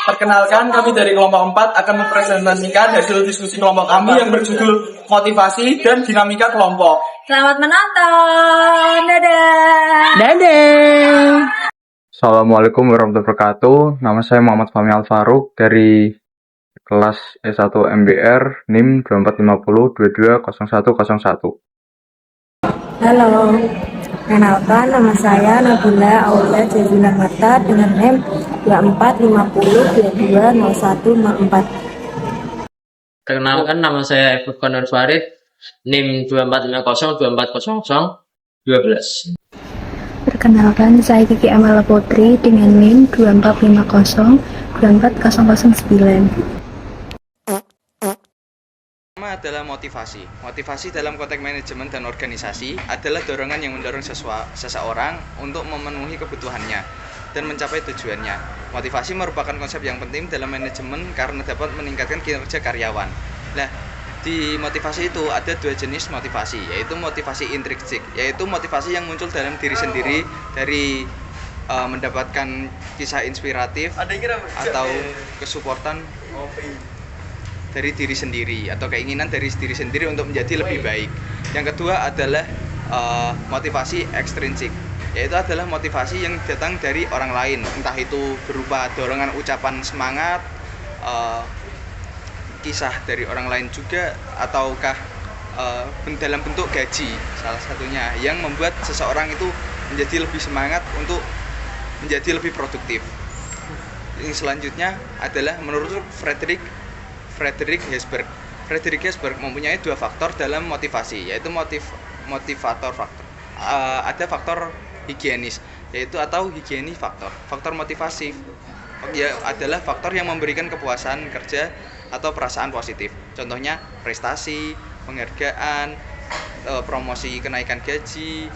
Perkenalkan, kami dari kelompok 4 akan mempresentasikan hasil diskusi kelompok kami yang berjudul motivasi dan dinamika kelompok. Selamat menonton. Dadah. Dadah. Assalamualaikum warahmatullahi wabarakatuh. Nama saya Muhammad Fahmi Al-Faruq dari kelas S1 MBR NIM 2450220101. Halo, kenalkan nama saya Nabila Aulia Jazina Marta dengan NIM 2450220104. Perkenalkan, nama saya Furqan Nur Farid, NIM 2450240012. Perkenalkan, saya Kiki Amala Putri dengan NIM 2450240009. Pertama adalah motivasi. Motivasi dalam konteks manajemen dan organisasi adalah dorongan yang mendorong seseorang untuk memenuhi kebutuhannya dan mencapai tujuannya. Motivasi merupakan konsep yang penting dalam manajemen karena dapat meningkatkan kinerja karyawan. Nah, di motivasi itu ada dua jenis motivasi, yaitu motivasi intrinsik, yaitu motivasi yang muncul dalam diri sendiri dari mendapatkan kisah inspiratif atau kesuportan dari diri sendiri atau keinginan dari diri sendiri untuk menjadi lebih baik. Yang kedua adalah motivasi ekstrinsik, yaitu adalah motivasi yang datang dari orang lain, entah itu berupa dorongan ucapan semangat, kisah dari orang lain juga, ataukah dalam bentuk gaji salah satunya yang membuat seseorang itu menjadi lebih semangat untuk menjadi lebih produktif. Yang selanjutnya adalah menurut Frederick Herzberg. Frederick Herzberg mempunyai dua faktor dalam motivasi, yaitu motivator faktor. Ada faktor higienis, yaitu atau higieni faktor. Faktor motivasi adalah faktor yang memberikan kepuasan kerja atau perasaan positif. Contohnya prestasi, penghargaan, promosi, kenaikan gaji,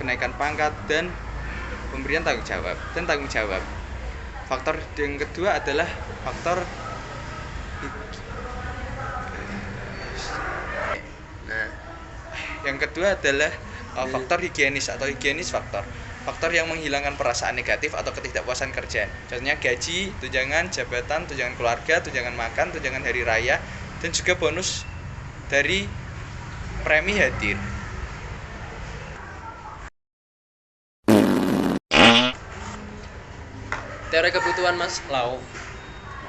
kenaikan pangkat, dan pemberian tanggung jawab. Faktor yang kedua adalah faktor faktor higienis atau higienis faktor yang menghilangkan perasaan negatif atau ketidakpuasan kerja. Contohnya gaji, tunjangan jabatan, tunjangan keluarga, tunjangan makan, tunjangan hari raya, dan juga bonus dari premi hadir. Teori kebutuhan Maslow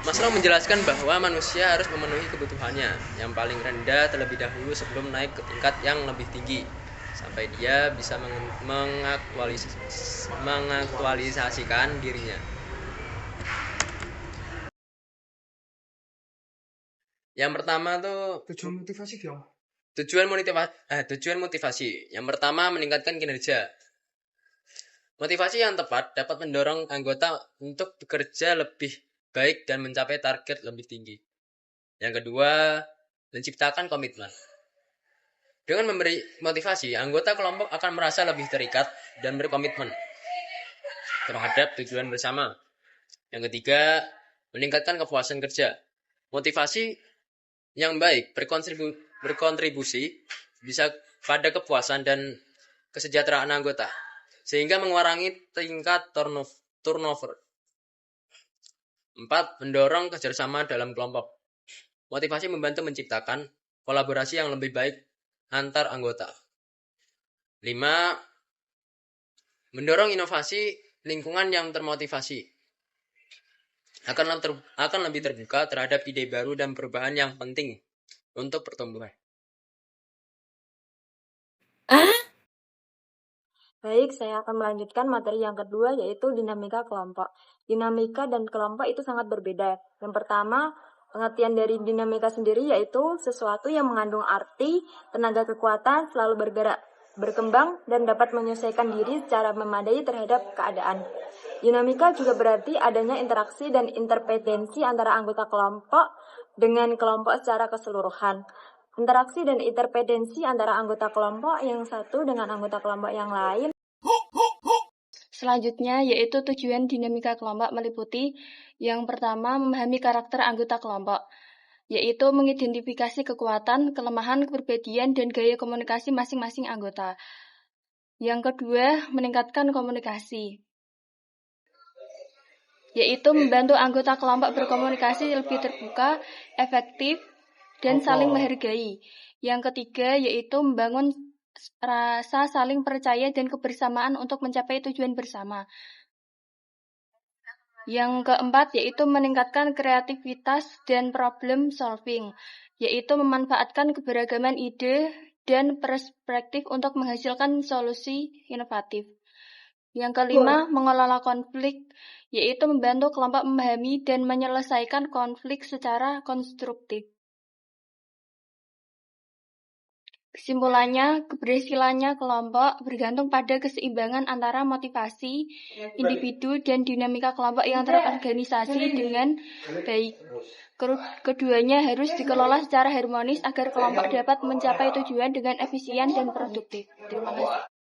menjelaskan bahwa manusia harus memenuhi kebutuhannya yang paling rendah terlebih dahulu sebelum naik ke tingkat yang lebih tinggi, sampai dia bisa mengaktualisasikan dirinya. Yang pertama tuh tujuan motivasi. Yang pertama, meningkatkan kinerja. Motivasi yang tepat dapat mendorong anggota untuk bekerja lebih baik dan mencapai target lebih tinggi. Yang kedua, menciptakan komitmen. Dengan memberi motivasi, anggota kelompok akan merasa lebih terikat dan berkomitmen terhadap tujuan bersama. Yang ketiga, meningkatkan kepuasan kerja. Motivasi yang baik berkontribusi bisa pada kepuasan dan kesejahteraan anggota, sehingga mengurangi tingkat turnover. 4. Mendorong kerjasama dalam kelompok. Motivasi membantu menciptakan kolaborasi yang lebih baik antar anggota. 5. Mendorong inovasi lingkungan yang termotivasi. Akan lebih terbuka terhadap ide baru dan perubahan yang penting untuk pertumbuhan. Baik, saya akan melanjutkan materi yang kedua, yaitu dinamika kelompok. Dinamika dan kelompok itu sangat berbeda. Yang pertama, pengertian dari dinamika sendiri yaitu sesuatu yang mengandung arti, tenaga kekuatan, selalu bergerak, berkembang, dan dapat menyesuaikan diri secara memadai terhadap keadaan. Dinamika juga berarti adanya interaksi dan interdependensi antara anggota kelompok dengan kelompok secara keseluruhan. Interaksi dan interdependensi antara anggota kelompok yang satu dengan anggota kelompok yang lain. Selanjutnya, yaitu tujuan dinamika kelompok meliputi yang pertama, memahami karakter anggota kelompok, yaitu mengidentifikasi kekuatan, kelemahan, kepribadian, dan gaya komunikasi masing-masing anggota. Yang kedua, meningkatkan komunikasi, yaitu membantu anggota kelompok berkomunikasi lebih terbuka, efektif, dan saling menghargai. Yang ketiga yaitu membangun rasa saling percaya dan kebersamaan untuk mencapai tujuan bersama. Yang keempat yaitu meningkatkan kreativitas dan problem solving, yaitu memanfaatkan keberagaman ide dan perspektif untuk menghasilkan solusi inovatif. Yang kelima, mengelola konflik, yaitu membantu kelompok memahami dan menyelesaikan konflik secara konstruktif. Kesimpulannya, keberhasilannya kelompok bergantung pada keseimbangan antara motivasi individu dan dinamika kelompok yang terorganisasi dengan baik. Keduanya harus dikelola secara harmonis agar kelompok dapat mencapai tujuan dengan efisien dan produktif. Terima kasih.